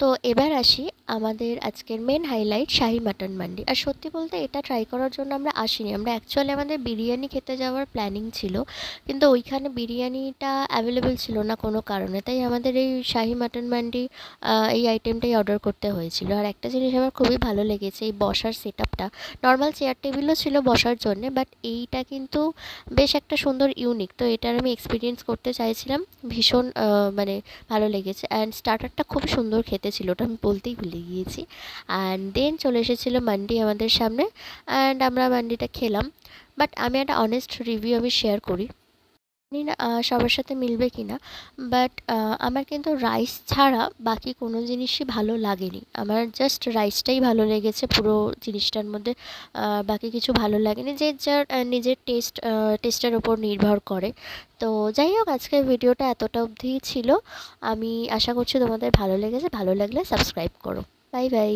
তো এবার আসি আমাদের আজকের মেন হাইলাইট শাহি মাটন মান্ডি। আর সত্যি বলতে এটা ট্রাই করার জন্য আমরা আসিনি, আমরা অ্যাকচুয়ালি আমাদের বিরিয়ানি খেতে যাওয়ার প্ল্যানিং ছিল, কিন্তু ওইখানে বিরিয়ানিটা অ্যাভেলেবেল ছিল না কোনো কারণে, তাই আমাদের এই শাহি মাটন মান্ডি এই আইটেমটাই অর্ডার করতে হয়েছিল। আর একটা জিনিস আমার খুবই ভালো লেগেছে, এই বসার সেট আপটা। নর্মাল চেয়ার টেবিলও ছিল বসার জন্যে, বাট এইটা কিন্তু বেশ একটা সুন্দর ইউনিক, তো এটার আমি এক্সপিরিয়েন্স করতে চাইছিলাম। ভীষণ মানে ভালো লেগেছে। অ্যান্ড স্টার্টারটা খুব সুন্দর খেতে ছিল, ওটা আমি বলতেই ভুলে গিয়েছি। অ্যান্ড দেন চলে এসেছিলো মান্ডি আমাদের সামনে, অ্যান্ড আমরা মান্ডিটা খেলাম। বাট আমি একটা অনেস্ট রিভিউ আমি শেয়ার করি, জানি না সবার সাথে মিলবে কি না, বাট আমার কিন্তু রাইস ছাড়া বাকি কোনো জিনিসই ভালো লাগেনি। আমার জাস্ট রাইসটাই ভালো লেগেছে পুরো জিনিসটার মধ্যে। বাকি কিছু ভালো লাগেনি, যে যার নিজের টেস্টের ওপর নির্ভর করে। তো যাই হোক, আজকের ভিডিওটা এতটা অবধিই ছিল। আমি আশা করছি তোমাদের ভালো লেগেছে, ভালো লাগলে সাবস্ক্রাইব করো। Bye bye.